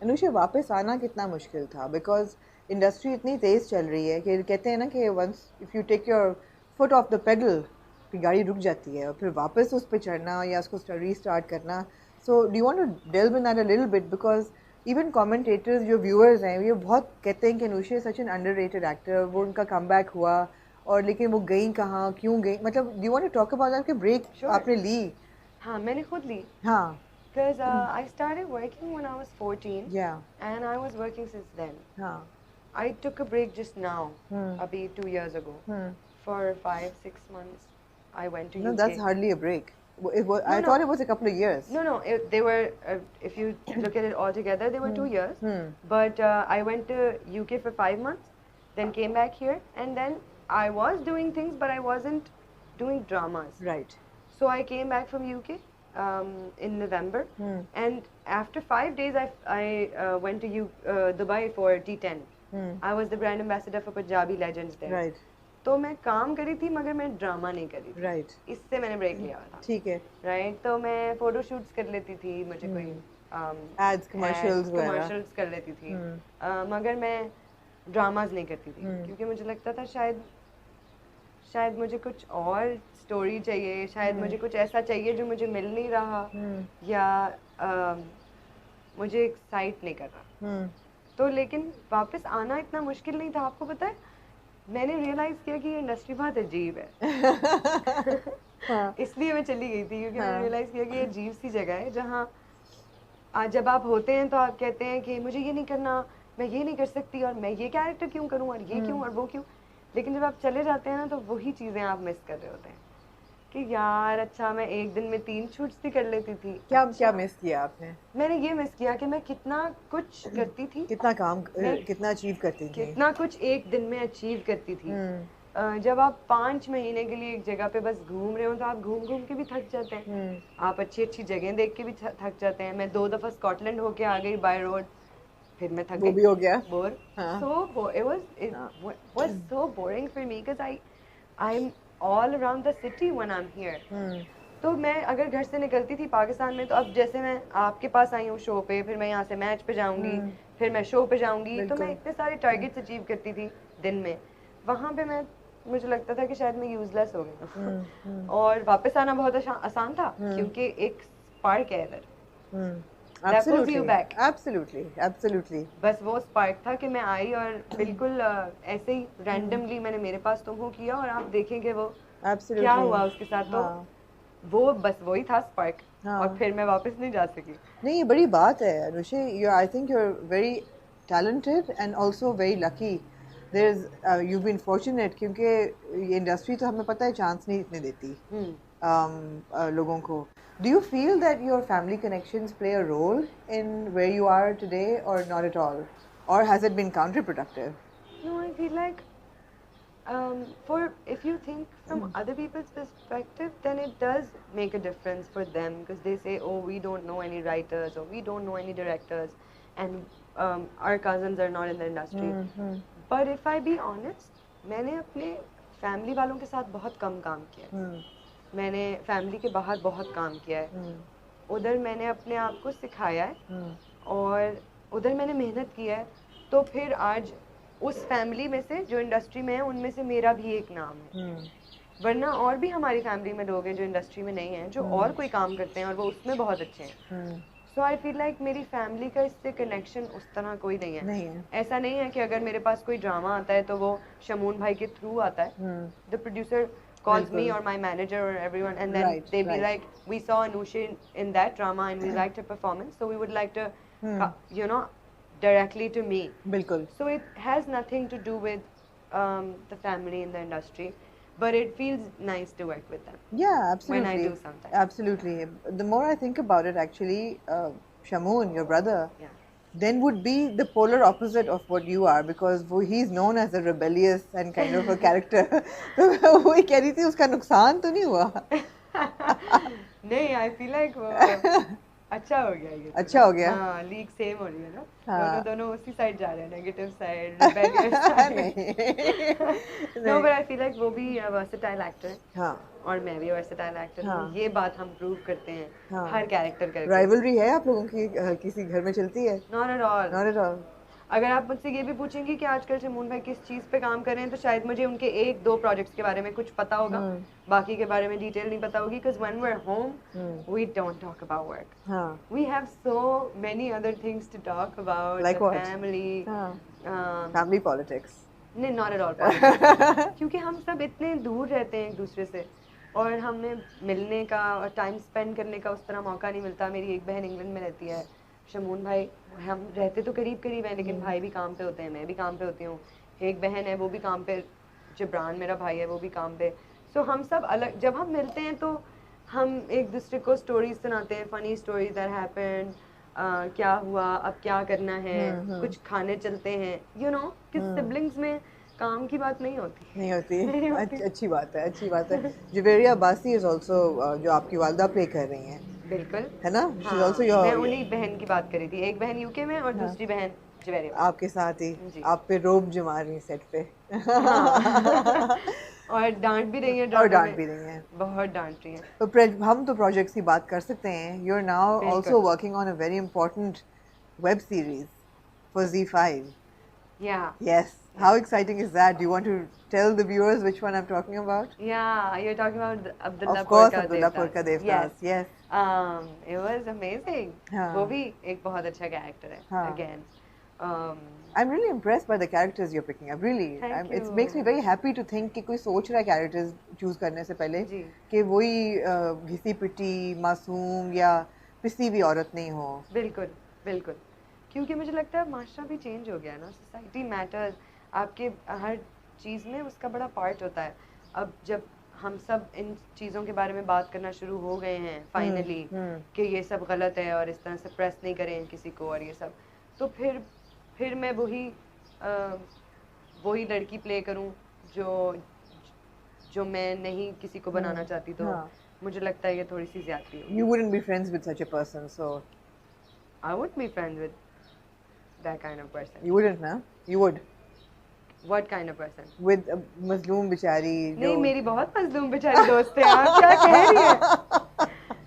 अनुषा वापस आना कितना मुश्किल था, बिकॉज इंडस्ट्री इतनी तेज चल रही है कि कहते हैं ना कि once if you take your foot off the pedal फिर गाड़ी रुक जाती है और फिर वापस उस पर चढ़ना या उसको रीस्टार्ट करना. So do you want to delve in that a little bit, because even commentators जो व्यूअर्स हैं ये बहुत कहते हैं कि Anusha such an underrated actor, वो उनका कमबैक हुआ और लेकिन वो गई कहाँ, क्यों गई, मतलब do you want to talk about that कि ब्रेक श्योर। आपने ली? हाँ, मैंने खुद ली। हाँ. Because I started working when I was 14 Yeah. and I was working since then. हाँ. I took a break just now, Hmm. abhi 2 years ago. Hmm. For 5-6 months, I went to No, that's UK. hardly a break. No, I no, thought it was a couple of years. no. They were, if you look at it all together, they were 2 years. Hmm. But I went to UK for 5 months, then came back here, and then I was doing things, but I wasn't doing dramas. Right. So I came back from UK in November, and after 5 days, I went to Dubai for T10. I was the brand ambassador for Punjabi Legends there. Right. तो मैं काम करी थी मगर मैं drama नहीं करी थी. Right. इससे मैंने ब्रेक लिया था. ठीक है. राइट, तो मैं फोटो शूट्स कर लेती थी, मुझे कोई Ads, commercials वगैरह. कमर्शियल्स कर लेती थी, मगर मैं ड्रामाज नहीं करती थी क्योंकि मुझे लगता था शायद मुझे कुछ और स्टोरी चाहिए, शायद मुझे कुछ ऐसा चाहिए जो मुझे मिल नहीं रहा, या मुझे एक्साइट नहीं कर रहा. तो लेकिन वापस आना इतना मुश्किल नहीं था. आपको पता है, मैंने रियलाइज किया कि ये इंडस्ट्री बहुत अजीब है. इसलिए मैं चली गई थी क्योंकि मैंने रियलाइज किया कि ये अजीब सी जगह है जहाँ जब आप होते हैं तो आप कहते हैं कि मुझे ये नहीं करना, मैं ये नहीं कर सकती, और मैं ये कैरेक्टर क्यों करूँ, और ये क्यों और वो क्यों. लेकिन जब आप चले जाते हैं ना तो वही चीज़ें आप मिस कर रहे होते हैं कि यार अच्छा मैं एक दिन में 3 शूट्स भी कर लेती थी. क्या क्या मिस किया आपने? मैंने ये मिस किया कि मैं कितना कुछ करती थी, कितना काम कितना अचीव करती थी, कितना कुछ एक दिन में अचीव करती थी. जब आप 5 महीने के लिए एक जगह पे बस घूम रहे हो तो आप घूम घूम के भी थक जाते हैं. आप अच्छी अच्छी जगह देख के भी थक जाते हैं. मैं 2 दफ़ा स्कॉटलैंड होके आ गई बाय रोड, फिर मैं थक गई. वो भी हो गया bore. So it was so boring for me because I'm all around the city when I'm here. तो मैं अगर घर से निकलती थी पाकिस्तान में, तो अब जैसे मैं आपके पास आई हूँ शो पे, फिर मैं यहाँ से मैच पे जाऊंगी, फिर मैं शो पे जाऊंगी, तो मैं इतने सारे टारगेट्स अचीव करती थी दिन में. वहाँ पे मुझे लगता था कि शायद मैं यूजलेस हो गई. और वापस आना बहुत आसान था क्योंकि एक स्पार्क है इधर. Absolutely. बस वो स्पार्क था कि मैं आई और बिल्कुल ऐसे ही रैंडमली मैंने मेरे पास तुम हो किया और आप देखेंगे वो क्या हुआ उसके साथ. तो वो बस वही था स्पार्क. और फिर मैं वापस नहीं जा सकी. नहीं, ये बड़ी बात है Anusha. I think you are very talented and also very lucky. There is you been fortunate क्योंकि ये इंडस्ट्री तो हमें पता है चांस नहीं इतने देती लोगों को. Do you feel that your family connections play a role in where you are today, or not at all? Or has it been counterproductive? No, I feel like if you think from other people's perspective, then it does make a difference for them because they say, oh, we don't know any writers or we don't know any directors, and our cousins are not in the industry. But if I be honest, मैंने अपने family वालों के साथ बहुत कम काम किया है. मैंने फैमिली के बाहर बहुत काम किया है. उधर मैंने अपने आप को सिखाया है और उधर मैंने मेहनत की है. तो फिर आज उस फैमिली में से जो इंडस्ट्री में है उनमें से मेरा भी एक नाम है. वरना और भी हमारी फैमिली में लोग हैं जो इंडस्ट्री में नहीं हैं, जो और कोई काम करते हैं और वो उसमें बहुत अच्छे हैं. सो आई फील लाइक मेरी फैमिली का इससे कनेक्शन उस तरह कोई नहीं है. ऐसा नहीं है कि अगर मेरे पास कोई ड्रामा आता है तो वो शमून भाई के थ्रू आता है. The producer calls me or my manager or everyone, and then they be like, we saw Anusha in that drama and we liked her performance, so we would like to directly to me. Bilkul. So it has nothing to do with the family in the industry, but it feels nice to work with them. Yeah, absolutely. When I do sometimes. Absolutely. The more I think about it, actually, Shamoon, your brother, then would be the polar opposite of what you are, because he's known as a rebellious and kind of a character. वो ही कह रही थी उसका नुकसान तो नहीं हुआ? नहीं, I feel like अच्छा हो गया ये तो अच्छा हो गया। हाँ लीग सेम हो रही है ना हाँ। दोनों उसी साइड जा रहे हैं नेगेटिव साइड रिबेलियस साइड नहीं नो नहीं। बट आई फील लाइक वो भी वर्सेटाइल एक्टर है हाँ और मैं भी वर्सेटाइल एक्टर हूँ हाँ ये बात हम प्रूव करते हैं हाँ। हर कैरेक्टर करके राइवलरी है आप लोगों की किसी घर में चलती है? Not at all not at all. अगर आप मुझसे ये भी पूछेंगे कि आजकल शमून भाई किस चीज़ पे काम कर रहे हैं तो शायद मुझे उनके एक दो प्रोजेक्ट्स के बारे में कुछ पता होगा बाकी के बारे में डिटेल नहीं पता होगी because when we are home we don't talk about work हाँ we have so many other things to talk about Like the what? family हाँ um, फैमिली पॉलिटिक्स। नहीं नॉट एट ऑल पॉलिटिक्स क्योंकि हम सब इतने दूर रहते हैं एक दूसरे से और हमें मिलने का और टाइम स्पेंड करने का उस तरह मौका नहीं मिलता मेरी एक बहन इंग्लैंड में रहती है शमून भाई हम रहते तो करीब करीब हैं लेकिन भाई भी काम पे होते हैं मैं भी काम पे होती हूँ एक बहन है वो भी काम पे जिब्रान मेरा भाई है वो भी काम पे सो हम सब अलग जब हम मिलते हैं तो हम एक दूसरे को स्टोरीज सुनाते हैं फनी स्टोरीज दैट हैपेंड क्या हुआ अब क्या करना है कुछ खाने चलते हैं यू नो कि सिबलिंग्स में काम की बात नहीं होती नहीं होती। नहीं होती। अच्छी बात है, अच्छी बात है। जुवेरिया अब्बासी इज आल्सो जो आपकी वालदा प्ले कर रही हैं, बिल्कुल है ना? शी इज हाँ आल्सो मैं योर उन्हीं बहन की बात कर रही थी एक बहन यूके में और दूसरी बहन जवेरिया आपके साथ ही जी। आप पे रोब जमा रही सेट पे। हाँ। और डांट भी रही है और ड्रामा डांट में भी रही हैं। बहुत डांट रही है तो हम तो प्रोजेक्ट्स की बात कर सकते हैं। यू आर नाउ बिल्कुल। Also working on a very important web series for Z5। या Yes. How exciting is that? Do you want to tell the viewers which one I'm talking about? Yeah, you're talking about Abdullah Of course, Purka Abdullah Devdas. Purka Devdas. Yes. Yes. It was amazing. हाँ. वो भी एक बहुत अच्छा character है. हाँ. Again. I'm really impressed by the characters you're picking up. Really, Thank it you. makes me very happy to think कि कोई सोच रहा है characters choose करने से पहले जी. कि वही घिसी पिटी मासूम या पिसी हुई औरत नहीं हो. बिल्कुल, बिल्कुल. क्योंकि मुझे लगता है माशरा भी चेंज हो गया है ना. Society matters. आपके हर चीज़ में उसका बड़ा पार्ट होता है. अब जब हम सब इन चीज़ों के बारे में बात करना शुरू हो गए हैं फाइनली कि ये सब गलत है और इस तरह से प्रेस नहीं करें किसी को और ये सब तो फिर मैं वही लड़की प्ले करूं जो मैं नहीं किसी को बनाना चाहती तो मुझे लगता है ये थोड़ी सी ज्यादती है. You wouldn't be friends with such a person, so I wouldn't be friends with that kind of person. You wouldn't, ना? You would. What kind of person? With a मजलूम बेचारी. नहीं मेरी बहुत मजलूम बेचारी दोस्त है. आप क्या कह रही हैं?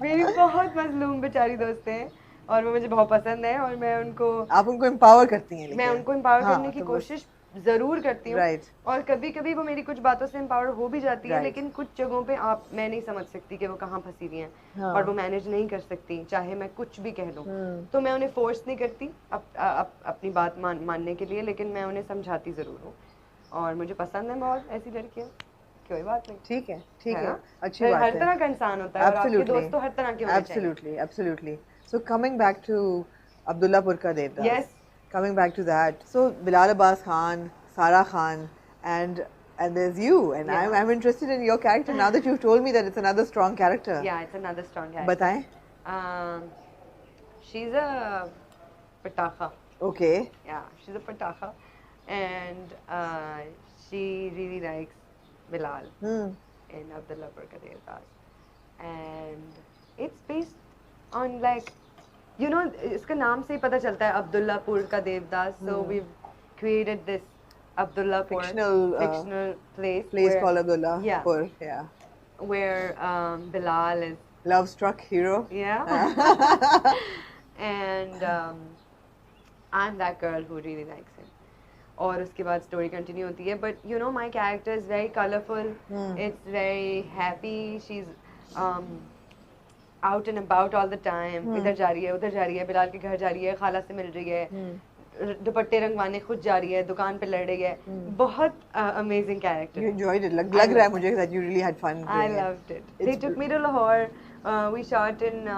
मेरी बहुत मजलूम बेचारी दोस्त हैं और वो मुझे बहुत पसंद है और मैं उनको आप उनको एम्पावर करती हैं. मैं उनको एम्पावर करने की कोशिश जरूर करती हूँ. Right. और कभी कभी वो मेरी कुछ बातों से एम्पावर हो भी जाती है Right. लेकिन कुछ जगहों पे मैं नहीं समझ सकती कि वो कहाँ फंसी हुई हैं हाँ. और वो मैनेज नहीं कर सकती चाहे मैं कुछ भी कह लूँ तो मैं उन्हें फोर्स नहीं करती अपनी बात मानने के लिए लेकिन मैं उन्हें समझाती जरूर हूँ और मुझे पसंद है बहुत ऐसी लड़कियाँ. कोई बात नहीं. ठीक है अच्छी हर बात है. हर तरह का इंसान होता है और आपके दोस्त तो हर तरह के होने चाहिए. Absolutely. So coming back to Abdullah Purka Devdas. Yes. Coming back to that. So Bilal Abbas Khan, Sara Khan, and there's you, and Yeah. I'm interested in your character now that you've told me that it's another strong character. Yeah, it's another strong character. बताएं. She's a patakha. Okay. Yeah, she's a patakha, and she really likes Bilal in Abdullah Purka Devdas, and it's based on like, you know, इसका नाम से ही पता चलता है Abdullah Purka Devdas. So we've created this Abdullah fictional place called Abdullah Yeah. Pur. Yeah. Where Bilal is Love struck hero. Yeah. And I'm that girl who really likes him. और उसके बाद story continue होती है but you know my character is very colourful it's very happy she is out and about all the time इधर जा रही है उधर जा रही है बिलाल के घर जा रही है खाला से मिल रही है दुपट्टे रंगवाने खुद जा रही है दुकान पे लड़ रही है बहुत amazing character. You enjoyed it. लग रहा है मुझे that you really had fun. I loved it. They took me to Lahore. We shot in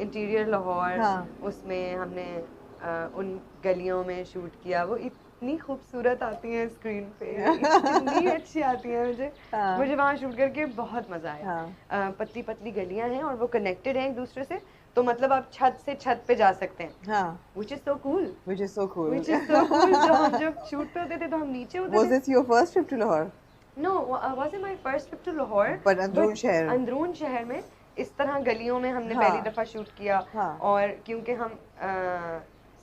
interior Lahore. उसमें हमने उन गलियों में शूट किया. वो इतनी खूबसूरत आती हैं स्क्रीन पे इतनी अच्छी आती हैं मुझे वहाँ शूट करके बहुत मजा आया. पतली पतली गलियां हैं और वो कनेक्टेड हैं एक दूसरे से तो मतलब आप छत से छत पे जा सकते हैं. Which is so cool. Which is so cool. जब शूट पे होते थे तो हम नीचे होते थे. Was this your first trip to Lahore? No, wasn't my first trip to Lahore. But अंदरून शहर. अंदरून शहर में इस तरह गलियों में हमने हाँ। पहली दफा शूट किया। हाँ। और क्योंकि हम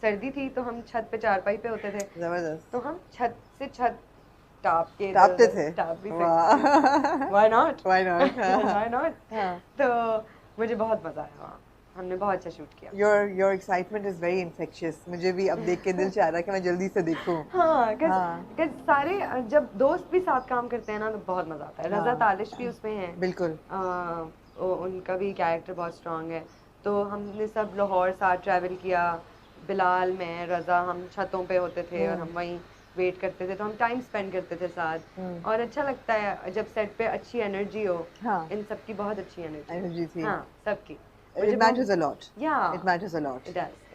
सर्दी थी तो हम छत पे चारपाई पे होते थे, जबरदस्त। तो हम छत से छत टाप के टापते थे। टाप भी वाह। सकते। Why not? Why not? Why not? हाँ। तो मुझे बहुत मजा आया वहाँ, हमने बहुत अच्छा शूट किया। Your excitement is very infectious. मुझे भी अब देख के दिल चाह रहा है कि मैं जल्दी से देखूं। हाँ, हाँ। सारे जब दोस्त भी साथ काम करते हैं ना तो बहुत मजा आता है। हाँ। रजा तालिश भी उसमें है। बिल्कुल। उनका भी कैरेक्टर बहुत स्ट्रांग है। तो हमने सब लाहौर साथ ट्रैवल किया, बिलाल, मैं, रजा, हम छतों पे होते थे और हम वहीं वेट करते थे, तो हम टाइम स्पेंड करते थे साथ। और अच्छा लगता है जब सेट पे अच्छी एनर्जी हो। हाँ। इन सबकी बहुत अच्छी एनर्जी Energy थी। हाँ, सबकी। It matters a lot. Yeah, It matters a lot. it does.